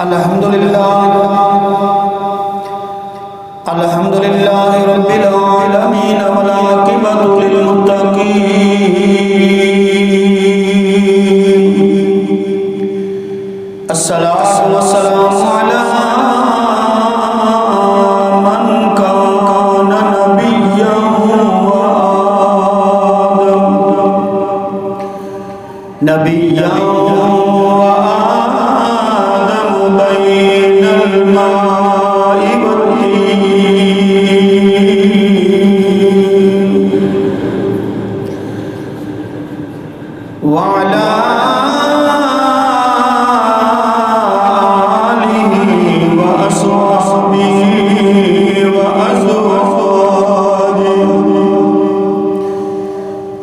الحمدللہ رب العالمین والعاقبۃ للمتقین الصلاۃ والسلام علی من کان نبیا وآدم نبیا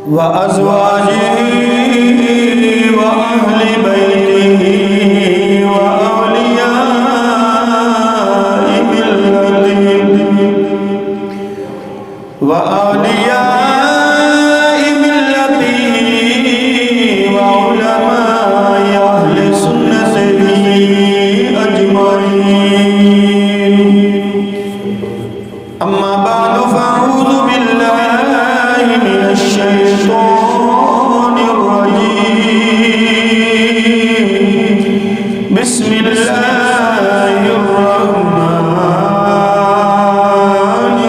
وأزواجه وأهل بيته وأولياء ملته وعلماء أهل سنته أجمعين أما بعد فأعوذ بالله من الشيطان الرجيم بسم الله الرحمن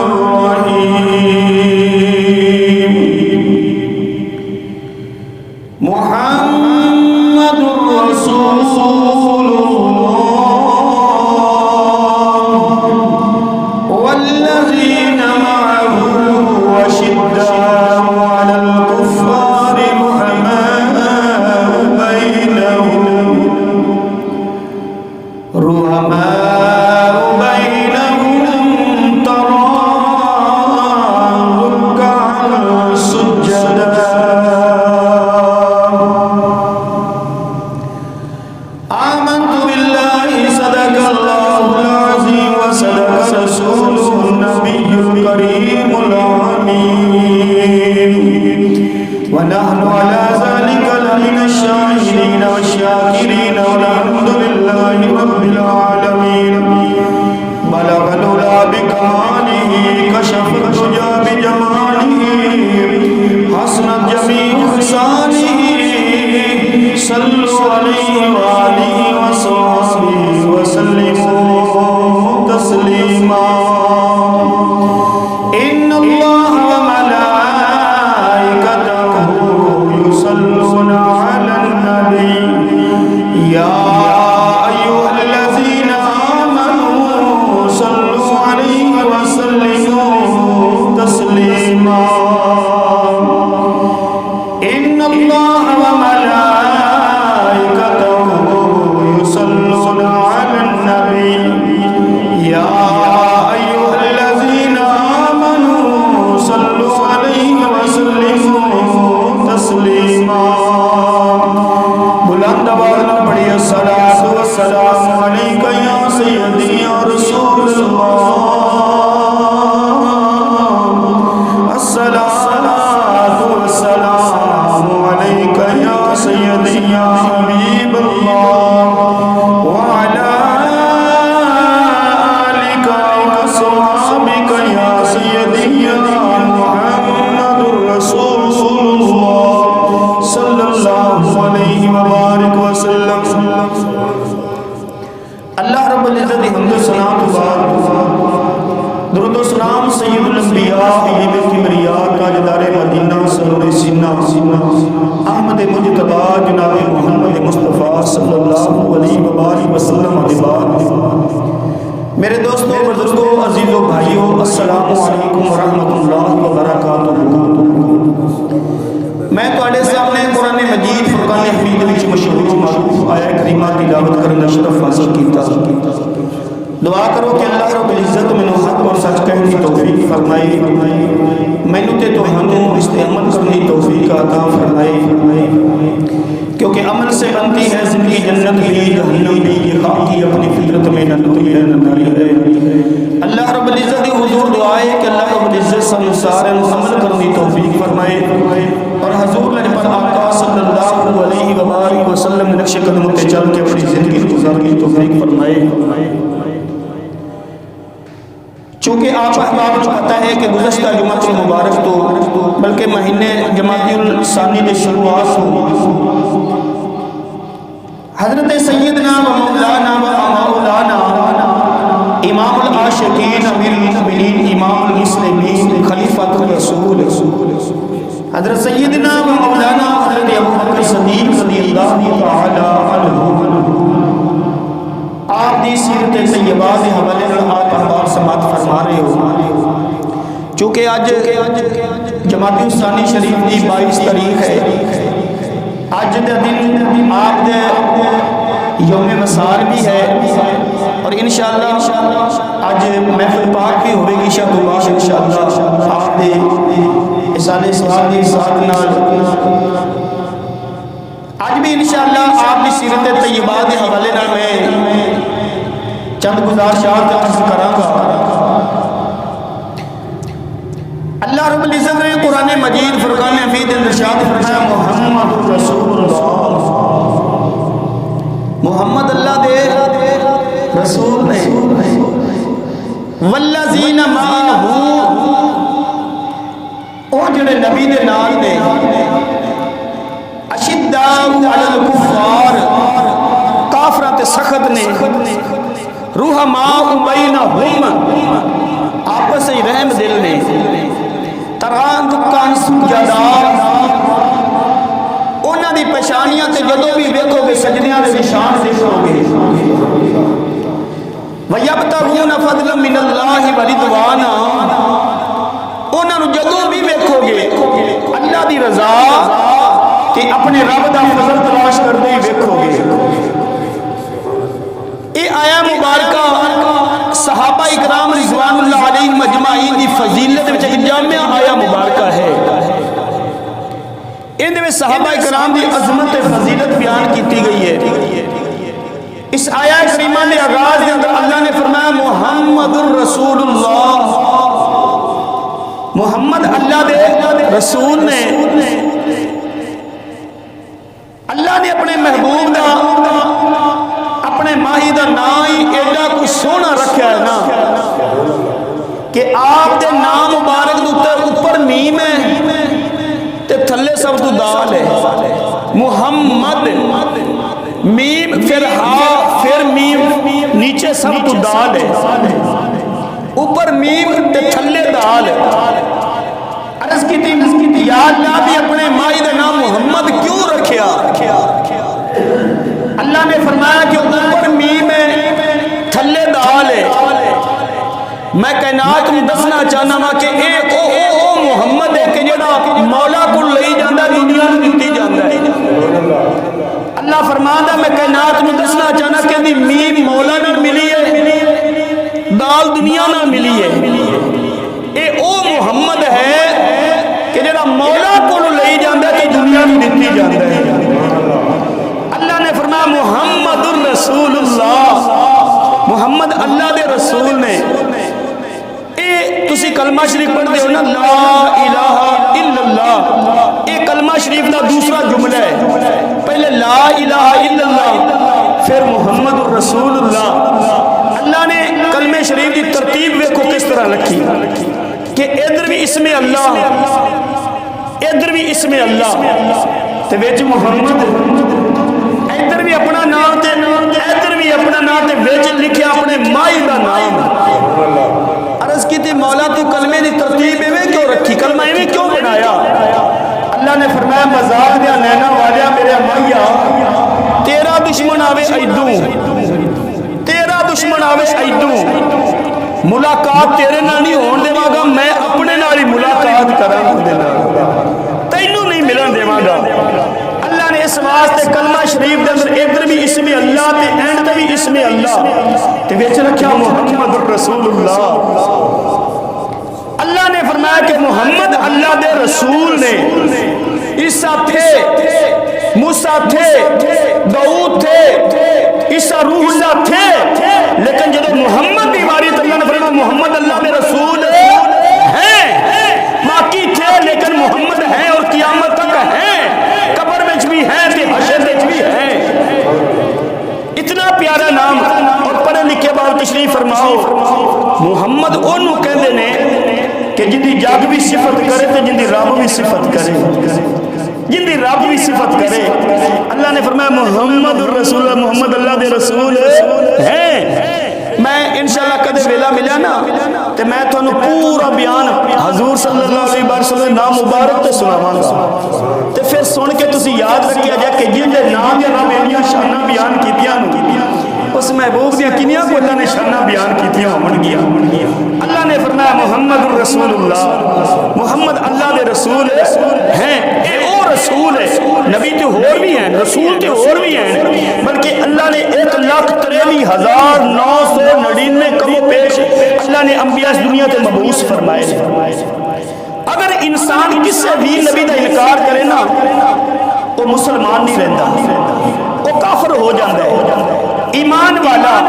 الرحيم محمد رسول الله والذين معه وشداء على الكفار رحماء بينهم تراهم ركعا سجدا آمنت بالله صدق الله العظيم وصدق رسوله النبي الكريم الأمين ونحن على ذلك لمن الشاهدين والشاكرين والحمد لله رب العالمين بلغ العلا بكماله كشف الدجى بجماله حسنت جميع خصاله صلوا عليه وآله وصحبه وسلموا تسليما إن الله وملائكته يصلون على النبي يا أيها الذين آمنوا صلوا عليه وسلموا تسليما إن الله وملائكته يصلون على النبي يا أيها الذين آمنوا صلوا عليه وسلموا تسليما بلند آواز میں پڑھیے الصلاۃ والسلام علیک یا سیدی یا رسول اللہ الصلاۃ والسلام علیک یا سیدی یا حبیب اللہ وعلی آلک وصحبک یا سیدی یا محمد رسول اللہ صلی اللہ علیہ وبارک وسلم اللہ رب العزت حمد و ثنا کے بعد درود و سلام سید الانبیاء حبیب کبریاء تاجدار مدینہ سرور سینہ احمد مجتبی جناب محمد مصطفیٰ صلی اللہ علیہ وبارک وسلم کے بعد میرے دوستوں بزرگوں عزیزوں بھائیوں السلام علیکم ورحمۃ اللہ وبرکاتہ میں تواڈے سامنے قرآن مجید فرقان حمید وچ مشہور معروف آیت کریمہ تلاوت کرن دا شرف حاصل کیتا دعا کرو کہ اللہ رب العزت مینوں حق اور سچ کہنے کی توفیق فرمائے مینوں تے تہانوں اس تے عمل کرنے کی توفیق عطا فرمائے کیونکہ عمل سے بنتی ہے زندگی جنت بھی جہنم بھی یہ خاک کی اپنی فطرت میں نہ لطفی ہے نہ ناری ہے اللہ رب العزت کی حضور دعائے کہ اللہ رب العزت سارے عمل کرنے کی توفیق فرمائے اور حضور نے پر آقا صلی اللہ علیہ وآلہ وسلم نقش قدم تے چل کے اپنی زندگی گزارنے کی توفیق فرمائے چونکہ آپ احباب کو پتہ ہے کہ گزشتہ جمعۃ المبارک تو بلکہ مہینے جمادی الثانی کے شروعات ہو حضرت سیدنا و مولانا و مولانا امام العاشقین امیر المؤمنین امام المسلمین خلیفۃ الرسول حضرت سیدنا و مولانا حضرت ابوبکر صدیق رضی اللہ تعالی عنہ آپ دی سیرت طیبہ کے حوالے سے آپ احباب سماعت فرما رہے ہو چونکہ آج جمادی الثانی شریف کی 22 تاریخ ہے آج دے دن آپ دے یوم وصال بھی ہے اور انشاءاللہ آج محفل پاک بھی ہوئے گی شاہ اللہ انشاءاللہ آپ دے اصال سوال دی ساتھ نال آج بھی انشاءاللہ آپ کی سیرت طیبہ کے حوالے نال میں چند گزارشات عرض کراں گا۔ اللہ رب العزت نے قرآن مجید فرقان حمید ارشاد فرمایا محمد رسول اللہ محمد اللہ دے رسول نے والذین معہ او جڑے نبی دے نال نے اشداء علی الکفار کافراں تے سخت نے رحماء بینہم آپس ہی رحم دل نے تران دکان سجدہ انہاں دی پہچانیاں تے جدوں بھی ویکھو گے سجدیاں دے نشان دیکھو گے وَيَبْتَغُونَ فَضْلًا مِّنَ اللَّهِ وَرِضْوَانًا انہاں نوں جدوں بھی ویکھو گے اللہ دی رضا کہ اپنے رب دا فضل تلاش کردے ہی ویکھو گے۔ یہ آیا مبارکہ صحابہ اکرام رضوان اللہ علیہ مجمعین دی فضیلت وچ ایک جامع آیا مبارکہ ہے۔ ان میں صحابہ اکرام دی عظمت فضیلت بیان کیتی گئی ہے۔ اس آیا کریمہ نے آغاز دے اندر اللہ نے فرمایا محمد الرسول اللہ محمد اللہ دے رسول نے اللہ نے اپنے محبوب دا اپنے ماہی دا نام ہی ایڈا کچھ سونا رکھا ہے نا کہ آپ دے نام مبارک دے اوپر میم ہے تے تھلے سب تو دال ہے محمد میم پھر ہا پھر میم نیچے سب تو دال ہے اوپر میم تے تھلے دال ہے۔ عرض کی تھی یا اللہ بھی اپنے ماہی دا نام محمد کیوں رکھیا؟ اللہ نے فرمایا کہ اوپر میم ہے تھلے دال ہے۔ میں کائنات میں دسنا چاہنا وا کہ اے او محمد ہے کہ جڑا مولا کو لئی جاندا دنیا نوں دتی جاندا ہے۔ اللہ فرماندا میں کائنات میں دسنا چاہنا کہ دی میم مولا نوں ملی ہے دال دنیا نوں ملی ہے۔ اے او محمد ہے کہ جڑا مولا کو لئی جاندا کہ دنیا نوں دتی جاندا ہے۔ اللہ نے فرمایا محمد الرسول اللہ محمد اللہ دے رسول نے اے تسی کلمہ شریف پڑھ دے ہو نا لا الہ الا اللہ اے کلمہ شریف دا دوسرا جملہ ہے پہلے لا الہ الا اللہ پھر محمد الرسول اللہ۔ اللہ نے کلمہ شریف دی ترتیب ویکھو کس طرح رکھی کہ ادھر بھی اسم اللہ ادھر بھی اسم اللہ تے وچ محمد ادھر بھی اپنا نام تے ادھر بھی اپنا نام تے وچ لکھیا اپنے مائی دا نام۔ عرض کی تھی مولا تو کلمے دی ترتیب ایویں کیوں رکھی کلمہ ایویں کیوں بنایا؟ اللہ نے فرمایا مزاق دیا نینا والیا میرے مائیا تیرا دشمن آوے ایدوں تیرا دشمن آوے ایدوں ملاقات تیرے نال نہیں ہون دیواں گا میں اپنے نال ہی ملاقات کراں دے نال تینوں نہیں ملن دیواں گا۔ اللہ نے اس واسطے کلمہ شریف دے اندر ادھر بھی اسم اللہ تے اینڈ تے بھی اسم اللہ تے وچ رکھیا محمد الرسول اللہ۔ اللہ نے فرمایا کہ محمد اللہ دے رسول نے عیسیٰ تھے موسیٰ تھے داؤد تھے عیسیٰ روح اللہ تھے لیکن جب محمد کی باری تو اللہ نے فرمایا محمد اللہ دے رسول ہیں باقی تھے لیکن محمد ہیں اور قیامت تک ہیں قبر میں بھی ہیں تے حشر میں بھی ہیں۔ اتنا پیارا نام اور تشریف فرماؤ محمد انہوں کہندے نے کہ جندی جگ بھی صفت کرے تو جندی رب بھی صفت کرے جندی رب بھی صفت کرے اللہ نے فرمایا محمد الرسول محمد اللہ دے رسول ہیں میں انشاءاللہ کدے ویلا ملیا نا تے میں تھانوں پورا بیان حضور صلی اللہ علیہ وسلم نام مبارک تے سناواں گا تے پھر سن کے تسی یاد رکھیا جائے کہ جن دے نام یا رب انیاں شاناں بیان کیتیاں اس محبوب دیاں کنیاں کو اللہ نے شاناں بیان کیتیاں ہون گیا اللہ نے فرمایا محمد الرسول اللہ محمد اللہ دے رسول ہیں اے او رسول ہے نبی تے اور بھی ہیں رسول تے اور بھی ہیں بلکہ اللہ نے 1,63,999 کم و پیش اللہ نے انبیاء اس دنیا تے مبعوث فرمائے اگر انسان کسی بھی نبی دا انکار کرے نا وہ مسلمان نہیں رہتا وہ کافر ہو جاتا ہے ایمان والا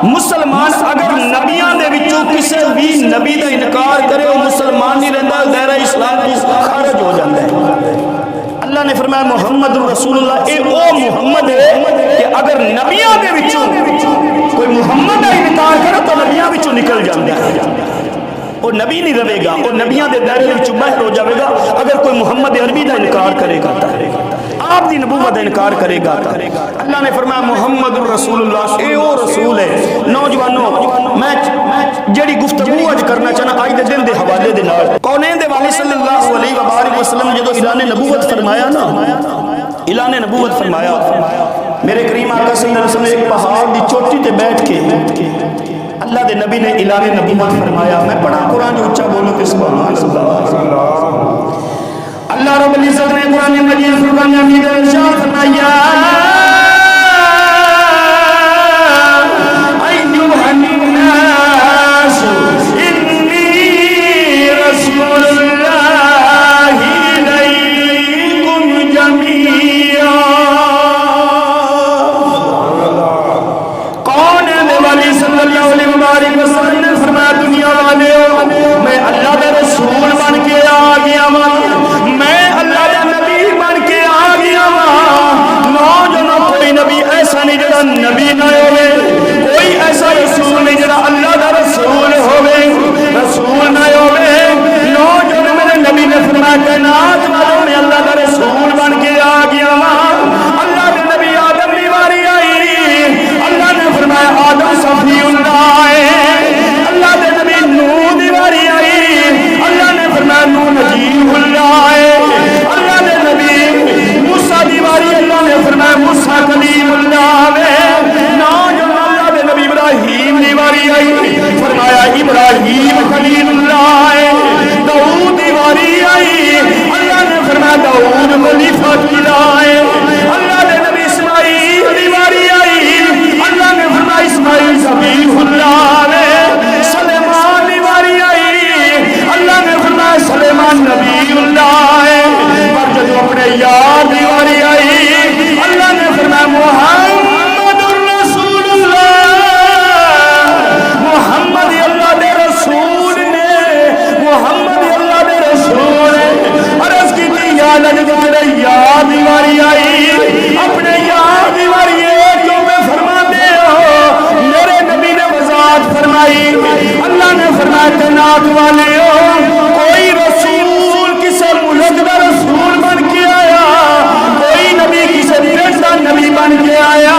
مسلمان اگر نبیاں دے وچوں کسی بھی نبی دا انکار کرے وہ مسلمان نہیں رہتا دائرہ اسلام کو خارج ہو جاتا ہے اللہ نے فرمایا محمد رسول اللہ اے او محمد ہے کہ اگر نبیاں دے وچوں کوئی محمد دا انکار کرے تو نبیاں وچوں نکل جاتا ہے وہ نبی نہیں رہے گا وہ نبیاں دے دائرے وچوں باہر ہو جاوے گا اگر کوئی محمد عربی دا انکار کرے گا آپ دی نبوت دا انکار کرے گا اللہ نے فرمایا محمد الرسول اللہ اے او رسول ہے نوجوانوں میں جڑی گفتگو اج کرنا چاہنا آج دے دن دے حوالے دے نال کونین دے والی صلی اللہ علیہ وآلہ وسلم جدو اعلان نبوت فرمایا نا اعلان نبوت فرمایا میرے کریم آقا صلی اللہ علیہ وسلم ایک پہاڑ دی چوٹی تے بیٹھ کے اللہ دے نبی نے اعلان نبوت فرمایا میں پڑھا قرآن جو اچھا بولو کہ سبحان اللہ اللہ رب العزت نے قرآن مجید فرقان حمید ارشاد فرمایا ایھا الناس انی رسول اللہ الیکم جمیعا کون ہے والی صلی اللہ علیہ وسلم نے فرمایا دنیا والے میں اللہ کے رسول بن کے آ گیا میں اللہ کا نبی بن کے آ گیا نوجوان کوئی نبی ایسا نہیں جڑا نبی نہ ہوئے کوئی ایسا رسول نہیں جڑا اللہ کا رسول ہوئے رسول نہ ہوئے نوجوان میرے نبی نے فرمایا کائنات والوں میں اللہ کا رسول بن کے آ گیا اللہ کے نبی آدم کی باری آئی اللہ نے فرمایا آدم صفی اللہ ہے اللہ کے نبی نوح کی باری آئی اللہ نے فرمایا نوح نجیب اللہ ہے اللہ نے نبی موسیٰ دیواری اللہ نے فرمایا موسیٰ کلیم اللہ ہے نوجوان اللہ نے نبی ابراہیم دیواری آئی فرمایا ابراہیم کلیم اللہ ہے داؤد دیواری آئی اللہ نے فرمایا داؤد خلیفہ اللہ ہے اللہ نے نبی اسماعیل دیواری آئی اللہ نے فرمایا اسماعیل ذبیح اللہ ہے سلیمان دیواری آئی اللہ نے فرمایا سلیمان نبی اللہ ہے پر جب اپنے یار دیواری آئی اللہ نے فرمایا محمد الرسول اللہ محمد اللہ دے رسول نے محمد اللہ دے رسول نے عرض کی تھی یا لگے میرے یار دیواری آئی اپنے یار دیواری کیوں میں فرما دے ہو میرے نبی نے وضاحت فرمائی اللہ نے فرمایا کائنات والے ہو کوئی رسول کسی ملک دا رسول بن کے آیا کوئی نبی کسی دیش دا نبی بن کے آیا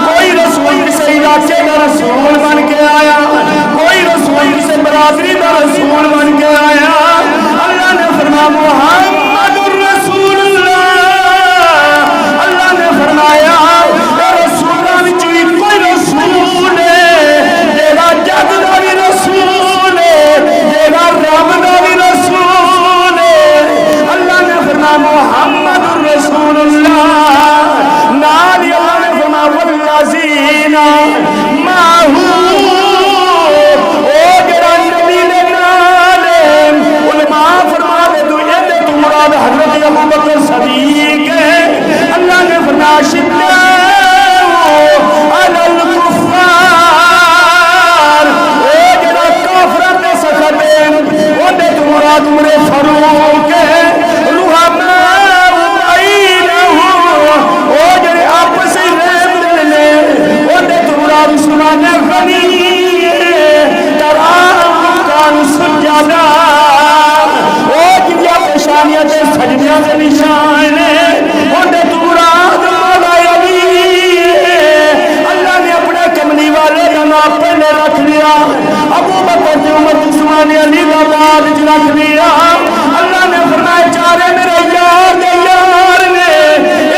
کوئی رسول کسی علاقے دا رسول بن کے آیا کوئی رسول کسی برادری دا رسول بن کے آیا اللہ نے فرمایا محمد الرسول اللہ اللہ نے فرمایا رسولوں وچوں کوئی رسول ہے جیڑا جگ دا بھی رسول ہے جیڑا رب دا بھی رسول ہے اللہ نے فرمایا محمد الرسول اللہ نال اللہ نے فرمایا والذین معه او جڑا نبی دے نال علماء فرما دے تو اے تو مراد حضرت ابوبکر صدیق ہے اللہ نے فرمایا شدہ علی الکفار او جڑا کافراں تے سخت ہے او دے تو مراد عمر فاروق ہے زمانے غنی ترام کان سجادہ او جنیا پیشانیاں تے سجدیاں دے نشان اونڈے تو مراد مولا علی اللہ نے اپنے کملی والے کا نام پہلے رکھ لیا ابو بکر تے عمر عثمان علی کا بعد رکھ لیا اللہ نے فرمایا چارے میرے یار دے یار نے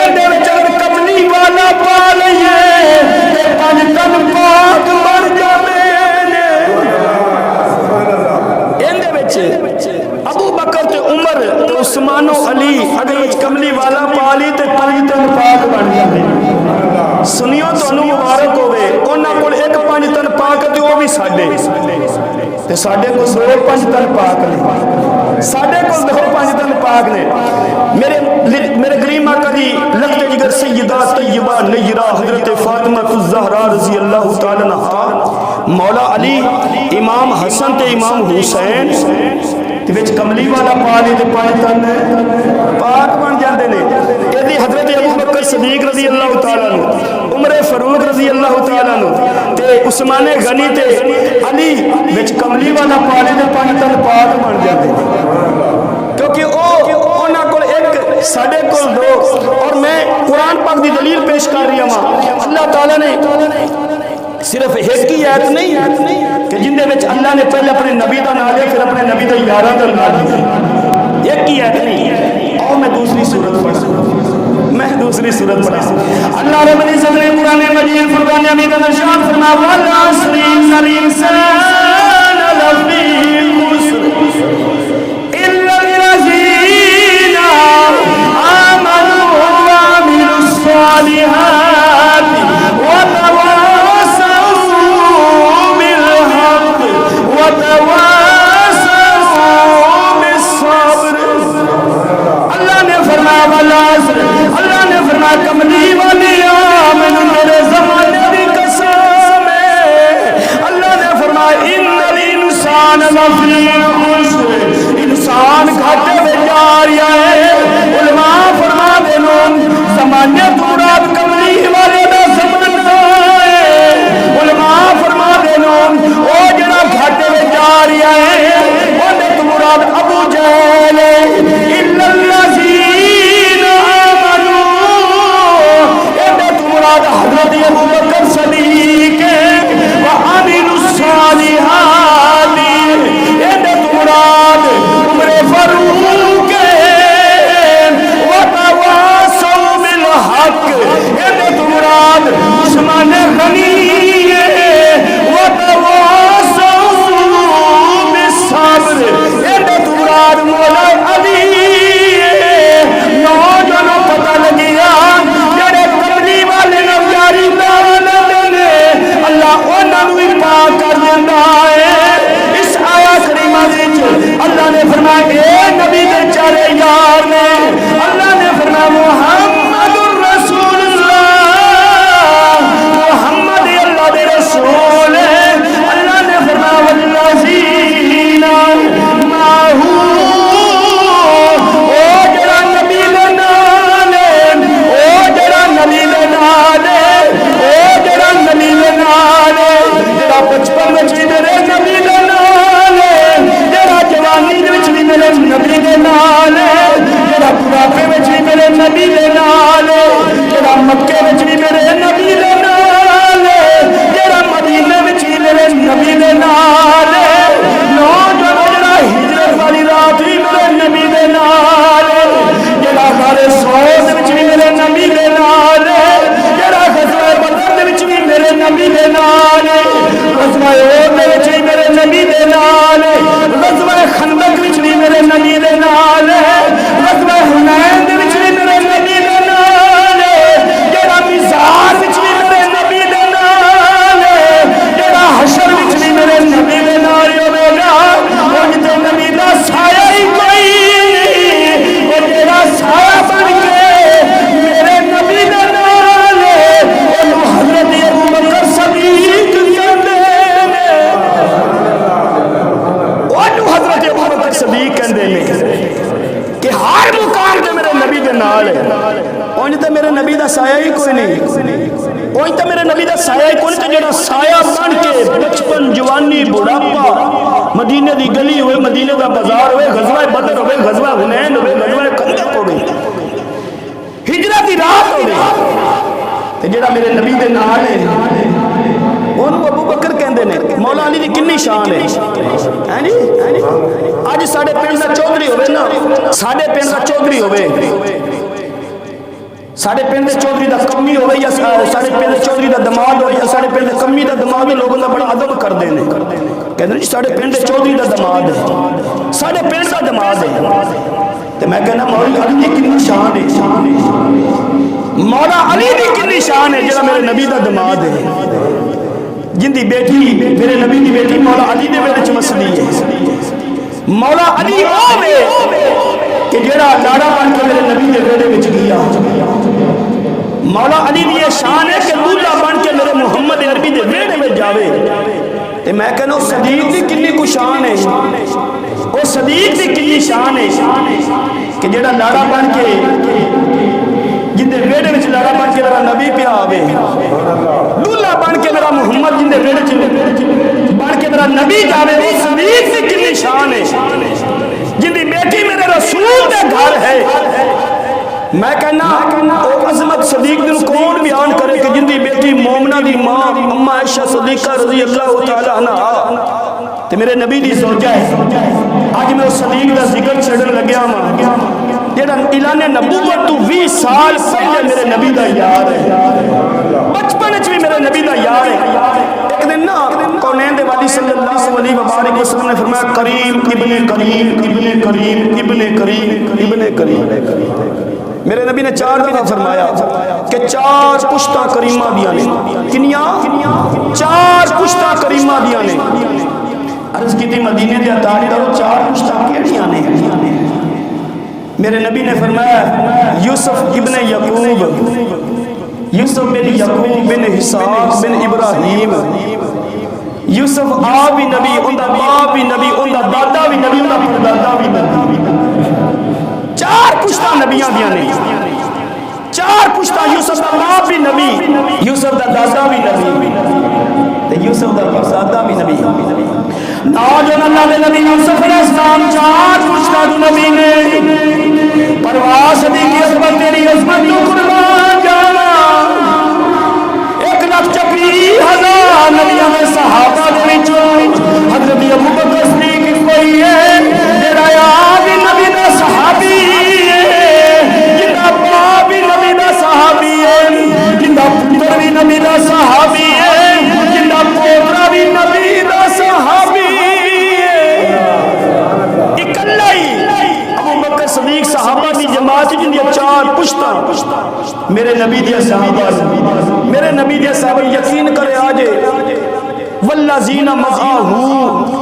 ایڈے وچ کملی والا پا لئیے تے پنج تن پاک مر جاوے ایندے وچ ابو بکر تے عمر تے عثمان و علی اگر وچ کملی والا پا لی تے پنج تن پاک بن جاندے سنیو تانوں مبارک ہوے انہاں کول ایک پنج تن پاک تے او بھی ساڈے تے ساڈے کول دو پنج تن پاک نے ساڈے کول دو پنج تن پاک نے میرے کریم آقا دی لخت جگر سیدہ طیبہ نیرہ حضرت فاطمہ الزہرا رضی اللہ تعالی عنہا مولا علی امام حسن تے امام حسین تے وچ کملی والا پا لے تے پنج تن پاک بن جاندے نے ایدی حضرت ابو بکر صدیق رضی اللہ تعالی عنہ عمر فاروق رضی اللہ تعالی عنہ تے عثمان غنی تے علی وچ کملی والا پا لے تے پنج تن پاک بن جاندے کیونکہ انہاں کول ایک ساڈے کول دو اور میں قرآن پاک دی دلیل پیش کر رہی ہوں اللہ تعالی نے صرف ایک ہی آیت نہیں کہ جن دے وچ اللہ نے پہلے اپنے نبی دا نام لیا پھر اپنے نبی دے یاراں دا نام لیا ایک ہی آیت نہیں اور میں دوسری سورت پڑھا اللہ رب العزت نے قرآن مجید فرقان حمید میں ارشاد فرمایا والعصر ان الانسان لفی خسر الا الذین آمنوا وعملوا الصالحات وتواصوا بالحق وتواصوا بالصبر اللہ نے فرمایا والعصر اللہ نے فرمایا کملی والی آمن میرے زمانے دی قسم ہے اللہ نے فرمایا ان الانسان لفی خسر انسان گھاٹے میں جا رہا ہے علماء فرما دینوں زمانے تو مراد کملی والے دا زمانہ ہے علماء فرما دینوں او جڑا گھاٹے میں جا رہا ہے اونے تو مراد ابو جہل الا الذین حضرت ابو بکر صدیق وعملوا الصالحات یہ مراد عمر فاروق وتواصوا بالحق یہ مراد عثمان غنی وتواصوا بالصبر یہ مراد مولا علی نوجوانوں پتہ لگیا اللہ انہوں بھی پاک کر دینا ہے اس آیت کریمہ وچ اللہ نے فرمایا اے نبی دے چارے یار نے اللہ نے فرمایا محمد الرسول اللہ محمد اللہ دے رسول ہے اللہ نے فرمایا والذین معه او جڑا نبی دے نال او جڑا نبی دے نال او جڑا نبی دے نال جڑا بچپن وچ بھی میرے نبی دے نال جڑا جوانی وچ بھی میرے نبی دے نال جڑا بڑھاپے وچ بھی میرے نبی دے نال جڑا مکے وچ بھی میرے نبی دے نال جڑا مدینے وچ بھی میرے نبی دے نال نوجوان جڑا ہجرت والی رات بھی میرے نبی دے نال جڑا غار ثور وچ بھی میرے نبی دے نال جڑا غزوہ بدر وچ بھی میرے نبی دے نال غزوہ احد وچ بھی میرے نبی دے نال غزوہ خندق وچ بھی میرے نبی دے نال غزوہ حنین وچ بھی میرے نبی دے نال جڑا میزان وچ بھی میرے نبی دے نال جڑا حشر وچ بھی میرے نبی دے نال ہوے گا او تے نبی دا سایہ ہی کوئی نہیں او جڑا سایہ بن کے میرے نبی دے نال او حضرت ابو بکر صدیق کہندے نے او حضرت ابو بکر صدیق کہندے نے کہ ہر مقام تے میرے نبی دے نال ہے اونج تے میرے نبی دا سایہ ہی کوئی نہیں اونج تے میرے نبی دا سایہ ہی کوئی نہیں تے جڑا سایہ مدینے دی گلی ہوئے، مدینے دا بازار ہوئے، غزوہ بدر ہوئے، غزوہ حنین ہوئے، غزوہ خندق ہوئے، ہجرت دی رات ہوئے، تے جڑا میرے نبی دے نال ہے انہوں ابو بکر کہندے نے۔ مولا علی دی کنی شان ہے جی۔ اج ساڈے پنڈ دا چودھری ہوئے نا، ساڈے پنڈ دا چودھری ہوئے، ساڈے پنڈ دے چودھری دا کمی ہوئے، یا ساڈے پنڈ دے چودھری دا دماد ہوئے، یا ساڈے پنڈ دے کمی دا دماد، لوگوں دا بڑا ادب کردے نے، کہندے نے ساڈے پنڈ دے چودھری دا دماد ہے، ساڈے پنڈ دا دماد ہے۔ تے میں کہنا مولا علی دی کنی شان ہے، مولا علی دی کنی شان ہے جڑا میرے نبی دا دماد ہے، جن دی بیٹی میرے نبی دی بیٹی مولا علی دے ویلے چ مسلی ہے۔ مولا علی او وے کہ جڑا لاڑا بن کے میرے نبی دے ویلے وچ گیا، مولا علی دی یہ شان ہے کہ دولہا بن کے میرے محمد عربی دے ویلے وچ جاوے۔ تے میں کہنا صدیق دی کنی کو شان ہے، او صدیق دی کنی شان ہے کہ جڑا لاڑا بن کے جن دے ویڑے وچ لاڑا بن کے میرا نبی پہ آوے، دولہا بن کے میرا محمد جن دے ویڑے وچ بن کے میرا نبی جاوے، وہ صدیق دی کنی شان ہے، جن دی بیٹی میرے رسول دے گھر ہے۔ میں کہنا او عظمت صدیق دن کون بیان کرے کہ جن دی بیٹی مومنہ دی ماں اما عائشہ صدیقہ رضی اللہ تعالی عنہ تے میرے نبی دی زوجہ ہے۔ آج میں اس صدیق دا ذکر چھڑن لگیا ماں جیڑا اعلان نبوت تو 20 سال پہلے میرے نبی دا یار ہے، بچپن وچ بھی میرے نبی دا یار ہے۔ ایک دن نا کونین دے والی صلی اللہ علیہ وآلہ وسلم نے فرمایا کریم ابن کریم ابن کریم ابن کریم ابن کریم۔ میرے نبی نے 4 دفعہ فرمایا کہ 4 پشتاں کریمہ دیاں نے، کنیاں 4 پشتاں کریمہ دیاں نے۔ عرض کی تھی مدینے دے تاجدار 4 پشتاں کیڑیاں نے؟ میرے نبی نے فرمایا یوسف ابن یعقوب، یوسف بن یعقوب بن حساب بن ابراہیم، یوسف آپ بھی نبی، ان دا باپ بھی نبی، ان دا دادا بھی نبی، ان دا پردادا بھی نبی۔ 4 پشتاں نبیاں دیاں نے، 4 پشتاں، یوسف دا باپ بھی نبی، یوسف دا دادا بھی نبی، تے یوسف دا پردادا بھی نبی۔ نوجوان اللہ دے نبی یوسف علیہ السلام 4 پشتاں جو نبی نے، پرواز صدیقی عظمت تیری عظمت تو قربان جانا۔ 1,40,000 نبیوں میں صحابہ دے وچوں حضرت ابو بکر صدیق کوئی ہے جڑا آب نبی دا صحابی ہے، جندا باپ بھی نبی دا صحابی ہے، جندا پتر بھی نبی دا صحابی ہے، جندا پوترا بھی نبی دا صحابی ہے۔ اکلا ہی ابو بکر صدیق صحابہ دی جماعت جن دی 4 پشتاں میرے نبی دی صحابہ، میرے نبی دی صحابہ یقین کرے آجے والذین معاہو،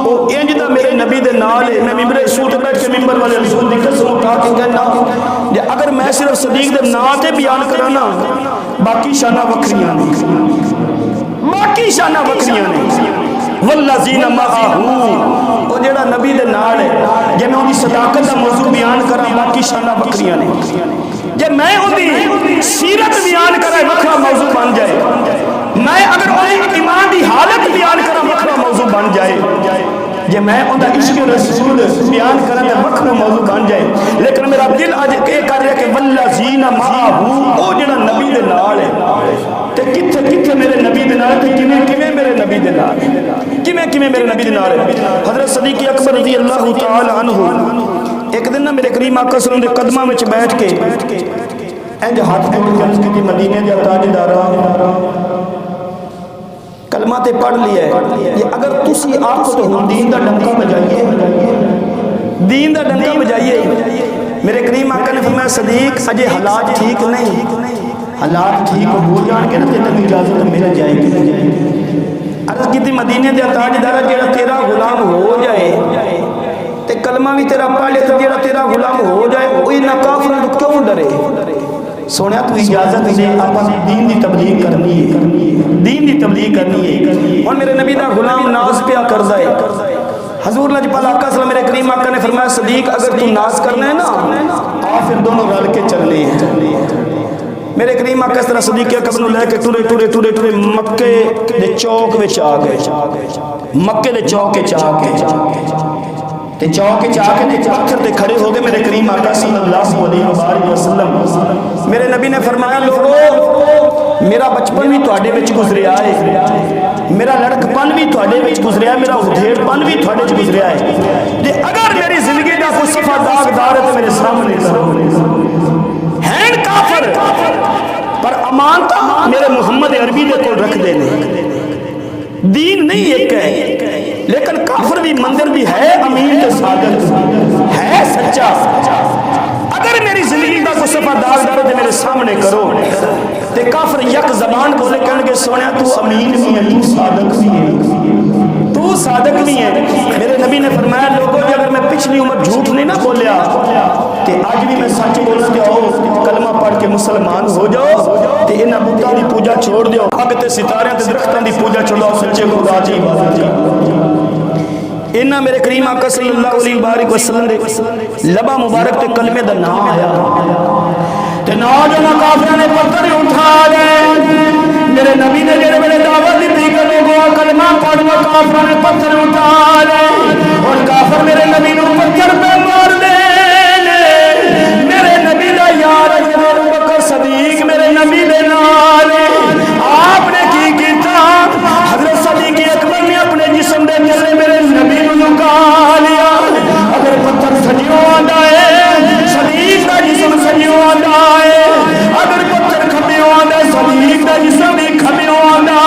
او انج دا میرے نبی دے نال ہے۔ میں ممبر رسول تے بیٹھ کے ممبر والے رسول دی قسم اٹھا کے کہنا کہ اگر میں صرف صدیق دے نام تے بیان کرانا باقی شانہ وکھریاں نے، باقی شانہ وکھریاں نے۔ والذین معاہو، او جڑا نبی دے نال ہے، جے میں ان دی صداقت دا موضوع بیان کراں باقی شانہ وکھریاں نے، جے میں ان دی سیرت بیان کراں وکھرا موضوع بن جائے، میں اگر ان ایمان دی حالت بیان کراں وکھرا موضوع بن جائے، جے میں ان دا عشق رسول بیان کراں تے وکھرا موضوع بن جائے۔ لیکن میرا دل اج یہ کر رہا کہ والذین معاہو، او جڑا نبی دے نال ہے تے کتھے کتھے میرے نبی دے نال تے کیویں کیویں میرے نبی دے نال، کیویں کیویں میرے نبی دے نال ہے۔ حضرت صدیق اکبر رضی اللہ تعالی عنہ ایک دن نا میرے کریم آقا صلی اللہ علیہ وسلم دے قدماں وچ بیٹھ کے انج ہاتھ جوڑ کے عرض کی مدینے دے تاجداراں کلمہ تے پڑھ لیا ہے، یہ اگر تسی آنکھو تو ہم دین دا ڈنکا بجائیے، دین دا ڈنکا بجائیے۔ میرے کریم آقا نے فرمایا صدیق اجے حالات ٹھیک نہیں، حالات ٹھیک ہو جان کے نا تینوں اجازت مل جائے گی۔ عرض کی تھی مدینے دے تاجدارا جیڑا تیرا غلام ہو جائے تے کلمہ بھی تیرا پڑھ لے تے جیڑا تیرا غلام ہو جائے وہی نہ کافر تو کیوں ڈرے؟ سونے تو اجازت دے آپ دین دی تبلیغ کرنی ہے، دین دی تبلیغ کرنی ہے۔ اور میرے نبی دا غلام ناز پیا کردا ہے، حضور لجپال آقا صلی اللہ میرے کریم آقا نے فرمایا صدیق اگر تو ناز کرنا ہے نا آ پھر دونوں رل کے چلنے ہیں، میرے کریم آقا اس طرح صدیق اکبر نو لے کے ٹرے ٹرے ٹرے ٹرے مکے دے چوک وچ آ گئے، مکے دے چوک وچ آ کے تے چوک وچ آ کے پتھر تے کھڑے ہو گئے میرے کریم آقا صلی اللہ علیہ وسلم۔ میرے نبی نے فرمایا لوگو میرا بچپن بھی تواڈے وچ گزریا ہے، میرا لڑکپن بھی تواڈے وچ گزریا ہے، میرا ادھیڑپن بھی تواڈے وچ گزریا ہے، تے اگر میری زندگی دا کوئی صفہ داغدار ہے تے میرے سامنے کرو۔ ہیں کافر پر امانت میرے محمد عربی دے کول رکھ دے نے، دین نہیں ایک ہے لیکن کافر بھی مندر بھی ہے امین تے صادق ہے سچا۔ اگر میری زندگی کا کوئی صفہ داغدار تے میرے سامنے کرو تے کافر یک زبان بولے کہن گے سونیا تو امین بھی ہے، تو صادق بھی ہے، تو صادق بھی ہے۔ میرے نبی نے فرمایا لوگوں کہ اگر میں پچھلی عمر جھوٹ نہیں نہ بولیا تے آج بھی میں سچ بولنا تے آؤ کلمہ پڑھ کے مسلمان ہو جاؤ تے انہاں بتاں دی پوجا چھوڑ دیو، اگ تے ستارے تے درختاں دی پوجا چھوڑو، سچے خدا دی عبادت کرو۔ انہاں میرے کریم آقا صلی اللہ علیہ وسلم دے لبا مبارک تے کلمے دا نام آیا تے نوجوان کافراں نے پتھر اٹھا لے، میرے نبی نے جڑے ویلے دعوت دی کہ لوگوں کلمہ پڑھو، کافراں نے پتھر اٹھا لے اور کافر میرے نبی نو پتھر پہ مار دے۔ میرے نبی دا یار ابو بکر صدیق میرے نبی دے نال، آپ نے کی کیتا؟ حضرت صدیق اکبر نے اپنے جسم دے تلے میرے نبی نو لکا لیا۔ اگر پتھر سجیوں آندا ہے صدیق دا جسم سجیوں آندا ہے، اگر پتھر کھبیوں آندا ہے صدیق دا جسم بھی کھبیوں آندا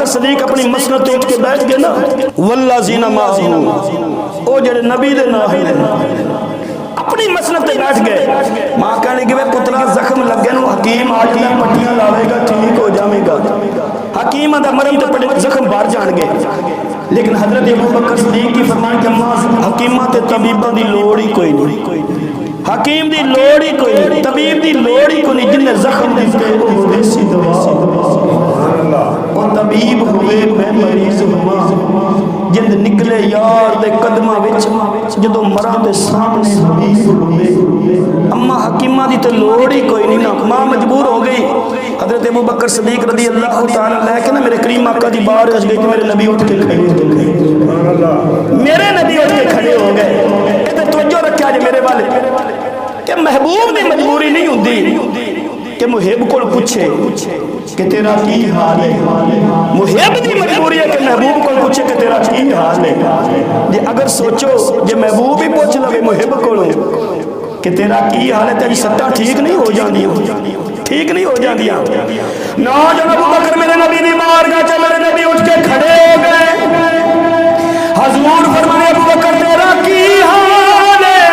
صدیق اپنی مسند تے اٹھ کے بیٹھ گئے نا، والذین معہ، او جڑے نبی دے نام ہیں، اپنی مسند تے بیٹھ گئے۔ ماں کہنے کہ پترا زخم لگے نو حکیم آٹیاں پٹیاں لاوے گا ٹھیک ہو جائے گا، حکیم دا مرم تے پڑے زخم باہر جان گے۔ لیکن حضرت ابوبکر صدیق کی فرمان کہ حکیمہ تے طبیبہ دی لوڑ ہی کوئی نہیں، حکیم دی لوڑ ہی کوئی نہیں، طبیب دی لوڑ ہی کوئی نہیں، جن نے زخم دیتے وہ دیسی دوا، وہ طبیب ہوئے میں مریض ہوا، جند نکلے یار دے قدمہ وچ جدو مرا دے سامنے حبیب ہوئے۔ اما حکیمہ دی تے لوڑ ہی کوئی نہیں نا، ماں مجبور ہو گئی۔ حضرت ابوبکر صدیق رضی اللہ تعالیٰ لے کے نا میرے کریم آقا دی بار اج گئی کہ میرے نبی اٹھ کے کھڑے ہو گئے، میرے نبی اٹھ کے کھڑے ہو گئے۔ یہ توجہ رکھا جی میرے والے کہ محبوب دی مجبوری نہیں ہوندی کہ محب کو پوچھے کہ تیرا کی حال ہے، محب دی مجبوری ہے کہ محبوب کو پوچھے کہ تیرا کی حال ہے۔ جی اگر سوچو جی محبوب ہی پوچھ لوے محب کو کہ تیرا کی حال ہے تیری سٹا ٹھیک نہیں ہو جاندی، ٹھیک نہیں ہو جاندی۔ نوجوان ابوبکر میرے نبی دی بارگاہ چ میرے نبی اٹھ کے کھڑے ہو گئے۔ حضور فرمانے ابوبکر تیرا کی حال ہے؟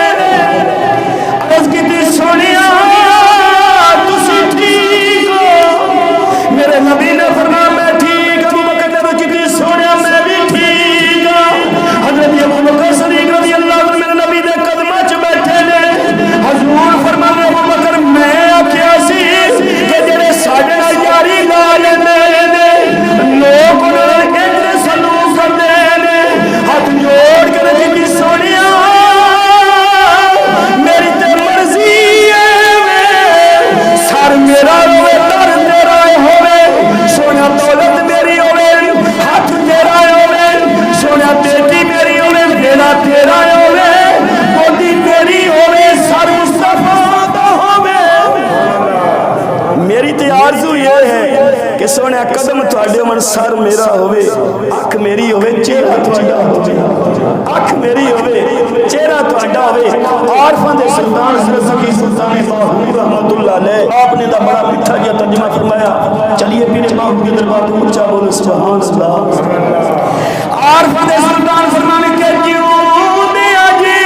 عرض کی تھی سونیا تسی ٹھیک ہو؟ میرے نبی نے فرمایا میں ٹھیک۔ ابوبکر نے عرض کی تھی سونیا میں بھی ٹھیک ہوں۔ حضرت ابوبکر صدیق رضی اللہ عنہ میرے نبی دے قدماں چ بیٹھے نے۔ حضور فرمانے ابوبکر میں آکھیا سی کہ جڑے ساڈے نال یاری لا لیندے نے لوگ انہاں نال انج سلوک کردے نے، ہاتھ جوڑ کے رکھی تھی سونیا میری تے مرضی ہے سر میرا ہوئے در تیرا ہوئے، سونا دولت میری ہوئے ہاتھ تیرا ہوئے، سونا بیٹی میری ہوئے میرا تیرا ہوئے، بوٹی میری ہوئے سر مصطفیٰ دا ہوئے۔ میری تے آرزو یہ ہے کہ سونے قدم تھوڑے من سر میرا ہوئے، اکھ میری ہوئے چہرہ تھوڑا ہوئے، اکھ میری ہوئے چہرہ تھوڑا ہوئے۔ عارفاں دے سلطان حضرت سکی سلطان باہو رحمت اللہ علیہ آپ نے دا بڑا مٹھا جا ترجمہ فرمایا، چلیے پیرے باہو کے دربار کو اونچا بولو سبحان اللہ۔ عارفاں دے سلطان فرمانے کے کیوں دیا جی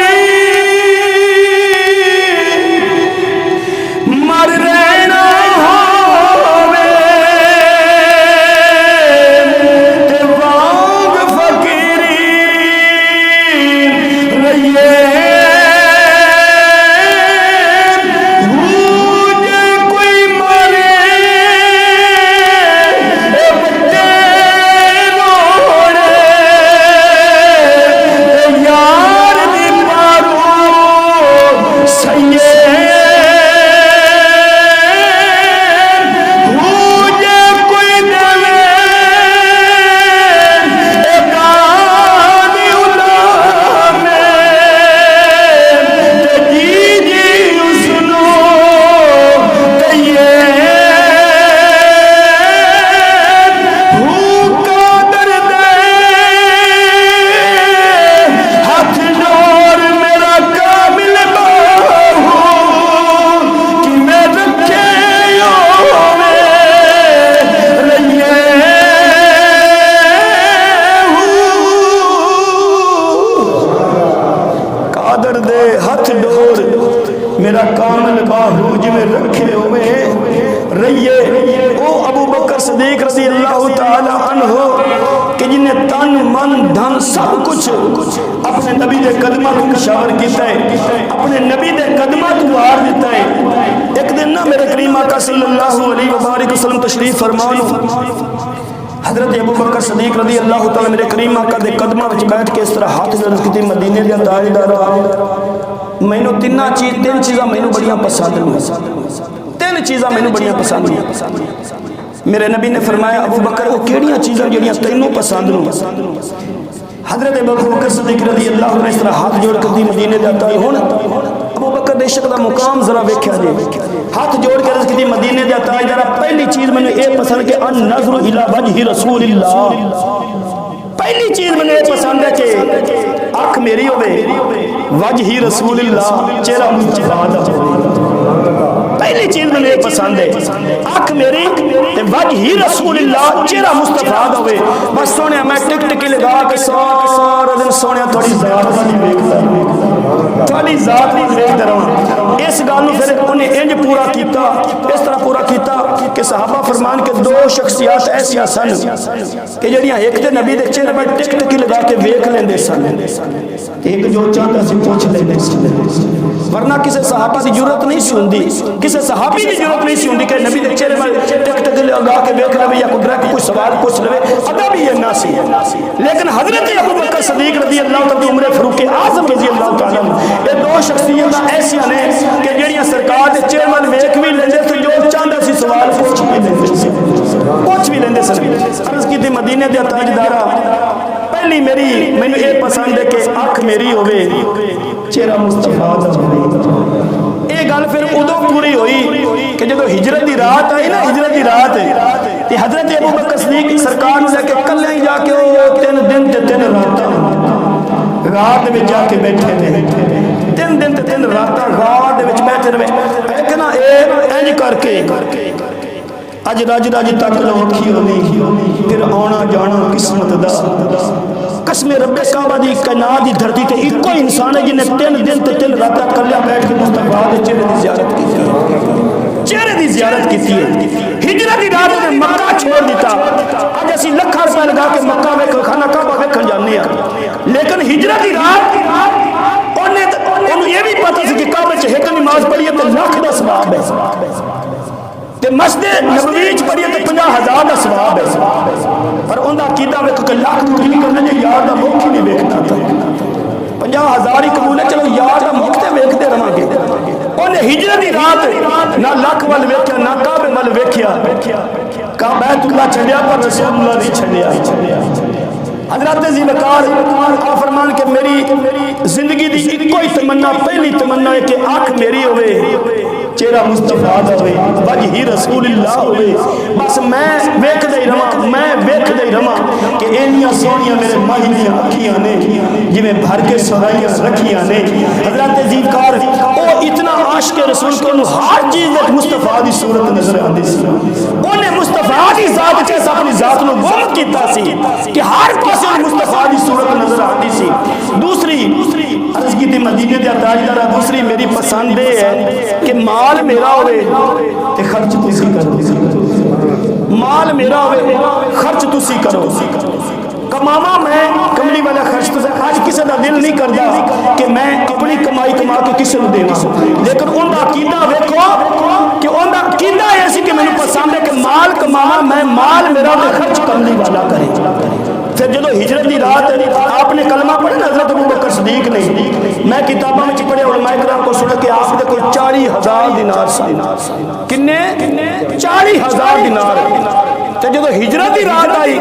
مر رہنا میرا کامل باہو جویں رکھے ہوئے رہیے۔ او ابو بکر صدیق رضی اللہ تعالی عنہ کہ جنہیں تن من دھن سب کچھ اپنے نبی دے قدمہ کو نشاور کیتا ہے، اپنے نبی دے قدمہ کو وار دیتا ہے۔ ایک دن نا میرے کریم آقا صلی اللہ علیہ وآلہ وسلم تشریف فرمانو، حضرت ابو بکر صدیق رضی اللہ تعالی میرے کریم آقا دے قدمہ وچ بیٹھ کے اس طرح ہاتھ جڑ کیتی مدینے دے تاجدار مینوں تین چیزاں مینوں بڑیاں پسند ہیں، تین چیزاں مینوں بڑیاں پسند ہیں۔ میرے نبی نے فرمایا ابو بکر وہ کیڑیاں چیزاں جڑیاں تینوں پسند ہیں؟ حضرت ابو بکر صدیق رضی اللہ عنہ اس طرح ہاتھ جوڑ کے مدینے دے آتا ہے۔ ہن ابو بکر دے عشق دا مقام ذرا ویکھیا جے، ہاتھ جوڑ کے عرض کیتی مدینے دے آتا ہے ذرا پہلی چیز مینوں اے پسند کہ ان نظر الی وجہ رسول اللہ، پہلی چیز مجھے پسند ہے کہ آنکھ میری ہوئے وجہ رسول اللہ، چہرہ مصطفیٰ دا ہوئے۔ پہلی چیز میں پسند ہے اکھ میری تے وجہ ہی رسول اللہ چہرہ مصطفیٰ دا ہوئے بس سونے میں ٹک ٹکی لگا کے سارا دن سونے تھوڑی ذات نہیں ویکھدا تھوڑی ذات نہیں ویکھدا رہا اس گل نوں پھر انہیں انج پورا کیتا اس طرح پورا کیتا کہ صحابہ فرمان کے دو شخصیات ایسیاں سن کہ جڑیاں ایک تے نبی دے چہرے پر ٹک ٹکی لگا کے ویکھ لیندے سن ایک جو چاہتا سی پوچھ لیندے سن ورنہ کسی صحابہ دی ضرورت نہیں سی ہوندی کسی صحابی دی ضرورت نہیں سی ہوندی کہ نبی دے چہرے پر ٹک ٹکی لگا کے ویکھ لے یا قدرت کوئی سوال پوچھ لے ادا بھی یہ نہ سی لیکن حضرت ابوبکر صدیق رضی اللہ تعالی عمر فاروق اعظم رضی اللہ تعالی یہ دو شخصیتاں ایسیاں نے کہ جڑیاں سرکار دے چہرے پر ویکھ بھی لیندے تے جو چاہندا سی سوال پوچھ بھی لیندے سی کچھ بھی لیندے سن عرض کیتی مدینے دے تاجدارا پہلی میری مینوں یہ پسند ہے کہ اکھ میری ہوے چہرہ مصطفیٰ دا ہوے یہ گل پھر ادو پوری ہوئی کہ جب ہجرت دی رات آئی نا ہجرت دی رات تے حضرت ابوبکر صدیق سرکار نوں لے کے کلے ہی جا کے او 3 دن تے 3 راتاں رات وچ جا کے بیٹھے نے 3 دن تے 3 راتاں رات وچ بیٹھے رہے ایک نا اے انج کر کے اج رج رج تک لوکھی ہونی پھر آنا جانا قسمت دا قسم رب کعبہ دی کائنات دی دھرتی تے ایکو انسان ہے جن نے 3 دن تے 3 راتاں کلیا بیٹھ کے مصطفیٰ دے چہرے دی زیارت کی چہرے دی زیارت کی ہجرت دی رات نے مکہ چھوڑ دیتا اج اسی لکھاں روپے لگا کے مکہ ویکھ خانہ کعبہ ویکھن جانے ہیں لیکن ہجرت دی رات انہوں یہ بھی پتہ سی کہ کعبے چ ایک نماز پڑھی ہے تے لاکھ دا ثواب ہے تے مسجد نبوی وچ پڑھیے تے 50,000 دا ثواب ہے پر اوندا عقیدہ ویکھ کے لاکھ تو نہیں کرنا جو یار دا مکھ نہیں ویکھنا تھا 50,000 ہی قبول ہے چلو یار دا مکھ تے ویکھدے رہاں گے اونے ہجرت دی رات نہ لاکھ ول ویکھیا نہ کعبے ول ویکھیا بیت اللہ چھڈیا پر رسول اللہ نہیں چھڈیا حضرت ذیلقار آپ فرمان کہ میری زندگی دی ایک کوئی تمنا پہلی تمنا ہے کہ آنکھ میری ہوئے چہرہ مصطفیٰ دا ہوئے وجہ ہی رسول اللہ ہوئے بس میں ویکھ دے رہا کہ اینیاں سونیاں میرے ماہیاں اکھیاں نے جی میں بھر کے سرائیاں رکھیاں نے حضرت ذیلقار او اتنا عاشق رسول کو انہوں ہر چیز ایک مصطفیٰ دی صورت نظر آندی سی انہیں مصطفیٰ دی ذات کیسا اپنی ذات نو گم کیتا سی کہ ہر پاسے مصطفیٰ دی صورت نظر آتی سی دوسری عرض کی تھی مدینے دے تاجدارا دوسری میری پسند ہے کہ مال میرا ہوئے تے خرچ تسی کرو مال میرا ہوئے خرچ تسی کرو کماما میں کملی والا خرچ تو آج کسی کا دل نہیں کرتا کہ میں اپنی کمائی کما کے کسی کو دینا لیکن ان کا عقیدہ ویکھو کہ ان کا عقیدہ ایسی کہ مجھے پسند ہے کہ مال کماما میں مال میرا تے خرچ کملی والا کرے پھر جدو ہجرت دی رات آپ نے کلمہ پڑھا نا حضرت ابوبکر صدیق نے میں کتابوں میں پڑھے علماء کرام کو سنا کہ آپ نے کوئی 40,000 دینار سا کنے 40,000 دینار تو جدو ہجرت دی رات آئی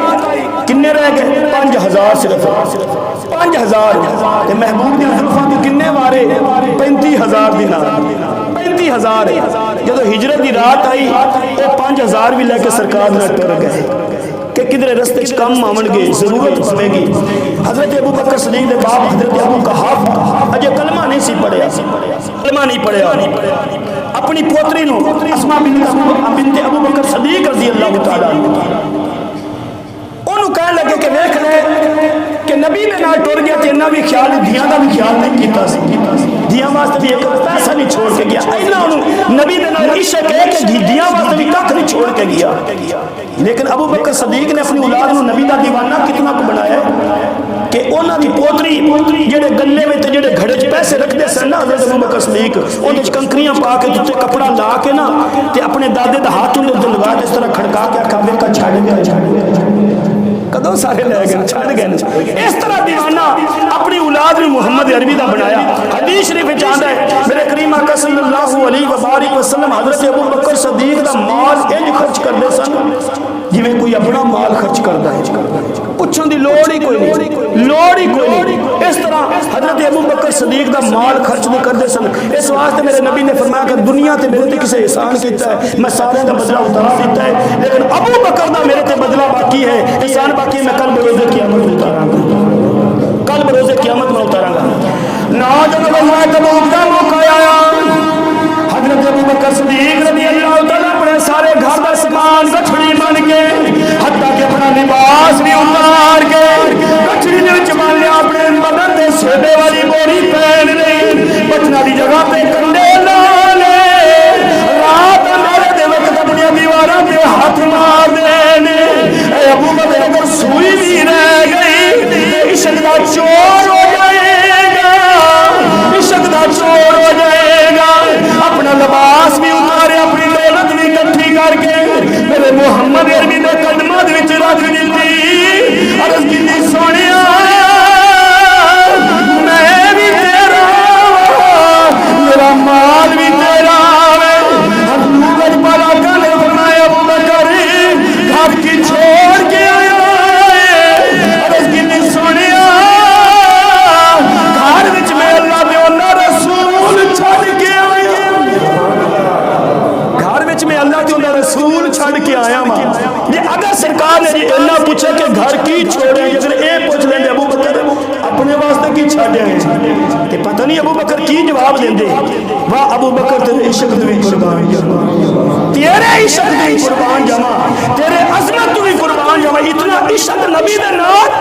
کنے رہ گئے 5,000 صرف 5,000 تے محبوب دی زلفاں تو کنے وارے 35,000 دینار 35,000 جدو ہجرت دی رات آئی وہ 5,000 بھی لے کے سرکار نے ٹر گئے کہ کدھر رستے کم آمن گے ضرورت پڑے گی حضرت ابوبکر صدیق دے باپ حضرت ابو قحافہ اجے کلمہ نہیں سی پڑھیا کلمہ نہیں پڑھیا اپنی پوتری نو اسماء بنت ابوبکر صدیق رضی اللہ تعالی عنہ انہوں کہنے لگے کہ دیکھ لے کہ نبی نے نال ٹر گیا تے انہاں بھی خیال دیاں دا بھی خیال نہیں کیتا سی دیاں واسطے بھی ایک پیسہ نہیں چھوڑ کے گیا اینا انہوں نبی نے نال عشق ہے کہ دیاں واسطے بھی ککھ نہیں چھوڑ کے گیا لیکن ابو بکر صدیق نے اپنی اولاد نو نبی دا دیوانہ کتنا کو بنایا کہ انہاں دی پوتری جڑے گلے میں تے جڑے گھڑے چ پیسے رکھ دے سن نا حضرت ابو بکر صدیق اون وچ کنکریاں پا کے تے کپڑا لا کے نا تے اپنے دادے دا ہاتھ اندر لگا کے اس طرح کھڑکا کے آکھا بیٹا چھڑ گیا کدوں سارے لے گئے چھڑ گئے اس طرح دیوانہ اپنی اولاد نے محمد عربی دا بنایا حدیث شریف وچ آندا ہے میرے کریم آقا صلی اللہ علیہ وآلہ وسلم حضرت ابو بکر صدیق دا مال انج خرچ کردے سن جویں کوئی اپنا مال خرچ کردا ہے پوچھن دی لوڑ ہی کوئی نہیں اس طرح حضرت ابو بکر صدیق دا مال خرچ نہیں کردے سن اس واسطے میرے نبی نے فرمایا کہ دنیا تے میرے تے کسے احسان کیتا ہے میں سارے دا بدلہ اتارا دیتا ہے لیکن ابو بکر دا میرے تے بدلہ باقی ہے احسان باقی میں کل بروز قیامت میں اتاراں گا کل بروز قیامت میں اتاراں گا نا جب اللہ تبارک دا موقع آیا حضرت ابو بکر صدیق لباس بھی اتار کے کچھڑی دے وچ مان لیا اپنے بدن تے سیبے والی بوری پہن لئی بچنا دی جگہ تے کنڈے لا لے رات اندھیرے دے وقت اپنی دیواراں تے ہاتھ مار دینے اے ابو بکر اگر سوئی بھی رہ گئی عشق دا چور ہو جائے گا عشق دا چور ہو جائے گا اپنا لباس بھی اتارے اپنی دولت بھی اکٹھی کر کے میرے محمد عربی دے قدماں دے وچ رکھ دتی عرض کیتی سونیا میں بھی تیرا میرا مال بھی تیرا حضور پالا کا نے فرمایا ابو بکر گھر کی چھوڑ کے آیا عرض کیتی سونیا گھر وچ میں اللہ دے انہاں رسول چھڈ کے آیا گھر وچ میں اللہ دے انہاں رسول چھڈ کے آیا ماں یہ اگر سرکار نے اللہ پوچھا کہ گھر کی چھوڑے اگر اے پوچھ لیندے ابو بکر اپنے واسطے کی چھڈے تے پتہ نہیں ابو بکر کی جواب دیندے واہ ابو بکر تیرے عشق دی قربان جاواں تیرے عشق دی قربان جاواں تیرے عظمت دی قربان جاواں اتنا عشق نبی دے نال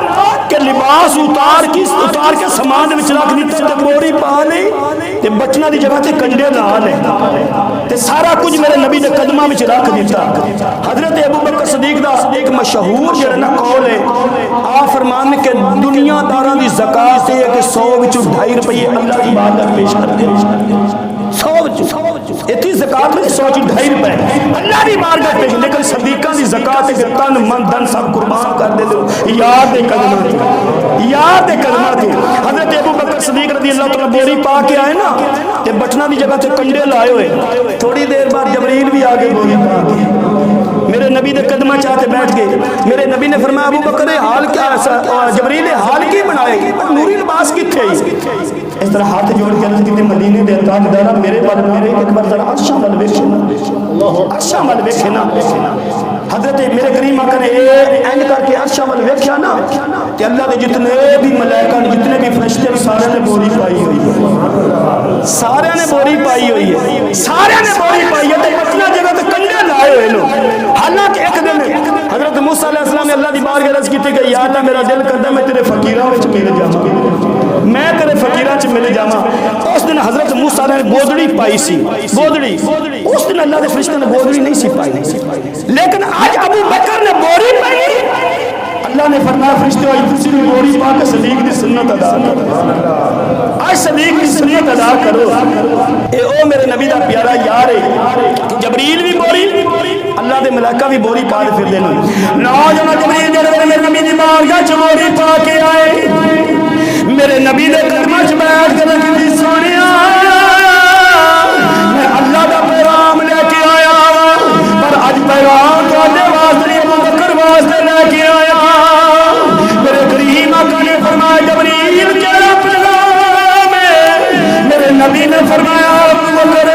کہ لباس اتار کے سامان وچ رکھ دتا تے بوری پا لئی تے بچنا دی جگہ تے کنڈے لا لے تے سارا کچھ میرے نبی دے قدماں وچ رکھ دتا حضرت ابو بکر صدیق دا ایک مشہور جڑا نا قول ہے آپ فرمان کہ دنیا داراں دی زکات ہے کہ 100 وچوں 2.5 روپے اللہ دی بارگاہ پیش کر دے 100 وچوں اتنی زکات میں 100 وچوں 2.5 روپے اللہ دی بارگاہ پیش لیکن صدیقاں دی زکات ہے تن من دن سب قربان کر دے یاد دے قدماں تے حضرت ابو بکر صدیق رضی اللہ تعالی بوری پا کے آئے نا تے بٹنا دی جگہ تے کنڈے لائے ہوئے تھوڑی دیر بعد جبریل بھی آگے بوری پا کے میرے نبی دے قدمہ چاہتے بیٹھ گئے میرے نبی نے فرمایا ابو بکر حال کیا جبریل حال کی بنائے نوری لباس کتھے اس طرح ہاتھ جوڑ کے عرض کیتے مدینے دے تاجدارا میرے بل میرے ایک بار ذرا عرشاں ول ویکھنا عرشاں ول ویکھنا حضرت میرے کریم آقا نے اینج کر کے عرشاں ول ویکھیا نا کہ اللہ دے جتنے بھی ملائکہ نے جتنے بھی فرشتے سارے نے بوری پائی ہوئی ہے سارے نے بوری پائی ہوئی ہے سارے نے بوری پائی ہے تے پتنا جگہ تے کنڈے لائے ہوئے لو حالانکہ ایک دن حضرت موسیٰ علیہ السلام نے اللہ دی بارگاہ عرض کی تھی کہ یا اللہ میرا دل کردا میں تیرے فقیراں وچ مل جاواں میں تیرے فقیراں وچ مل جاواں اس دن حضرت موسیٰ نے گودڑی پائی سی گودڑی اس دن اللہ دے فرشتے نے گودڑی نہیں سی پائی لیکن آج ابو بکر نے بوری پائی اللہ نے فرمایا فرشتوں آج تسی بھی بوری پا کے صدیق دی سنت ادا کرو آج صدیق دی سنت ادا کرو اے او میرے نبی دا پیارا یار ہے جبریل بھی بوری اللہ دے ملائکہ بھی بوری پا دے پھر دے نوجوان جبریل جڑے میرے نبی دی بارگاہ چ بوری پا کے آئے میرے نبی دے قدماں چ بیٹھ کے کہندی سونیا میں اللہ دا پیغام لے کے آیا پر اج پیغام تواڈے واسطے ابو بکر واسطے لے کے آیا میرے کریم آقا نے فرمایا جبریل کیڑا پیغام ہے میرے نبی نے فرمایا ابو بکر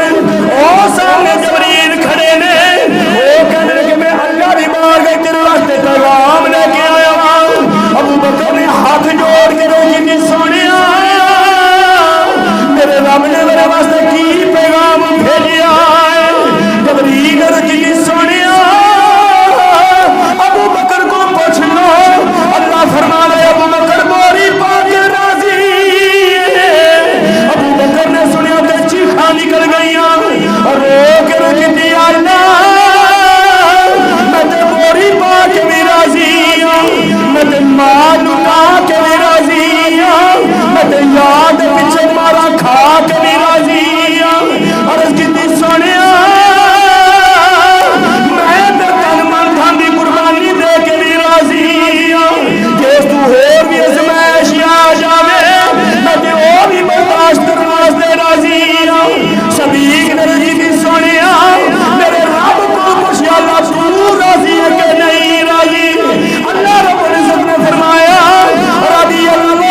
او سامنے جبریل کھڑے نے وہ کہنے کہ میں اللہ دی بارگاہ تیرے واسطے پیغام لے کے آیا ہوں ابو بکر نے ہاتھ جوڑ کے روکی کی سونیا میرے رب نے میرے واسطے کی پیغام بھیجیا ہے جبریل کی سونیا ابو بکر کو پوچھ لو اللہ فرما رہے ابو بکر بوری پا کے راضی ابو بکر نے سنیا تے چیخاں نکل گئیاں اور رو کے رکھ دیا اللہ میں تے بوری پا کے بھی راضی ہوں میں تے مال اٹھا کے بھی راضی ہوں میں تے یاد پیچھے مارا کھا کے بھی راضی ہوں عرض کیتی سونیا میں تے تن من دھن دی قربانی دے کے بھی راضی ہوں جس تو ہور بھی ازمائش آ جاوے میں تے او بھی برداشت کرنے واسطے راضی ہوں صدیق نے کیتی سونیا میرے رب کو پوچھ اللہ تو راضی ہے کہ نہیں راضی اللہ رب العزت نے فرمایا رضی اللہ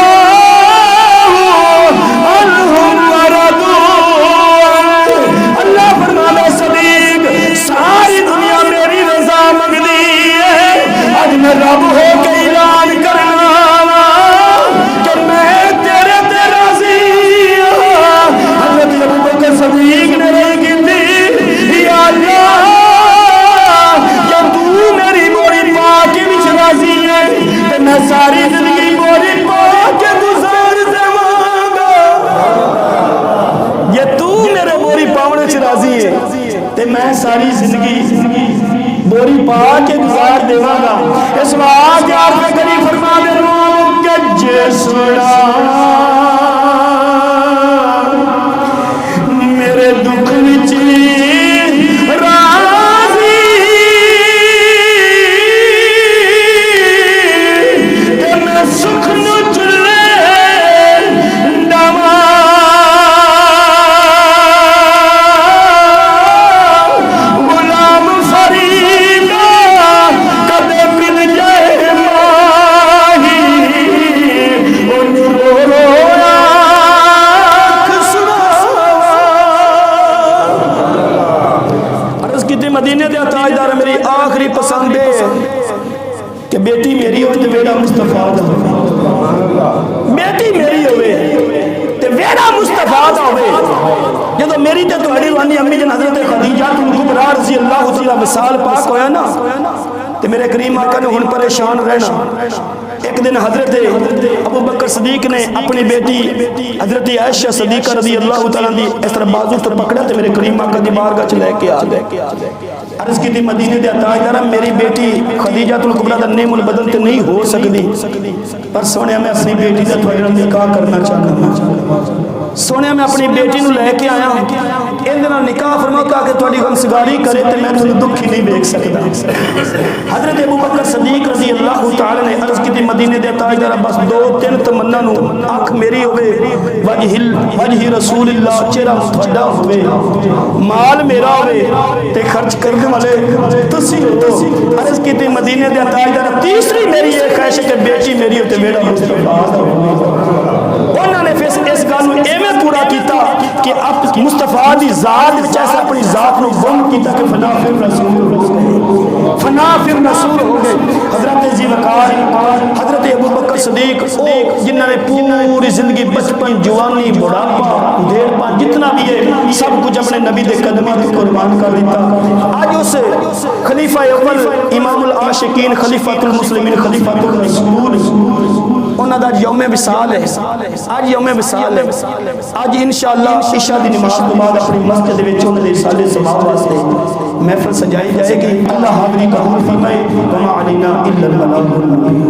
ساری زندگی بوری پا کے گزار دیواں گا اس واج یار پہ کری فرما دے رو کہ جسڑا میرے دکھ وچ راضی تے میں سکھ نو چلے ڈاواں غلام فریدا کدے مل جائے ماہی ان رو رویا مدینے دے تاجدار میری آخری پسند ہے کہ بیٹی میری ہوئے تو ویڑا مصطفیٰ دا بیٹی میری ہوئے تو ویڑا مصطفیٰ دا ہوئے جدو میری تے تو روانی امی جن حضرت خدیجہ کبریٰ رضی اللہ تعالیٰ وصال پاک ہویا نا تو میرے کریم آقا نے ہن پریشان رہنا ایک دن حضرت ابو بکر صدیق نے اپنی بیٹی حضرت عائشہ صدیقہ رضی اللہ تعالیٰ دی اس طرح بازو تو پکڑا تو میرے کریم آقا دی بارگاہ چ لے کے آ گئے عرض کی تھی مدینے دے تاجدار میری بیٹی خدیجہ کبریٰ دا نعیم البدن تے نہیں ہو سکتی پر سونے میں اپنی بیٹی دا تھوڑے نال نکاح کرنا چاہتا ہوں سونے میں اپنی بیٹی نو لے کے آیا ان دنوں نکاح فرما تاکہ تھوڑی غمسگاری کرے تے میں تھوڑی دکھ ہی نہیں دیکھ سکتا حضرت ابو بکر صدیق رضی اللہ تعالی نے عرض کی تھی مدینے دے تاجدار بس 2-3 تمنا نو آنکھ میری ہوئے وجہ رسول اللہ چہرہ متوجہ ہوئے مال میرا ہوئے تے خرچ کرنے والے تسی ہو عرض کی تھی مدینے دے تاجدار تیسری میری یہ خواہش ہے کہ بیٹی میری ہوتے میرا مصطفیٰ انہوں نے پھر اس گالوں ایویں پورا کیتا کہ اب مصطفیٰ دی ذات جیسے اپنی ذات نو گم کیتا کہ فنا پھر رسول ہو گئے حضرت ذی وقار حضرت ابو بکر صدیق جنہوں نے پوری زندگی بچپن جوانی بڑھاپا دیرپا جتنا بھی ہے سب کچھ اپنے نبی دے قدموں کو قربان کر دیتا آج اس خلیفہ اول امام العاشقین خلیفۃ المسلمین خلیفۃ الرسول انہاں دا یوم وصال ہے آج یوم وصال ہے آج انشاءاللہ عشاء دی نماز کے بعد اپنی مسجد وچ انہاں دے سالے ثواب واسطے محفل سجائی جائے گی اللہ حاضری قبول فرمائے وما علینا الا البلاغ المبین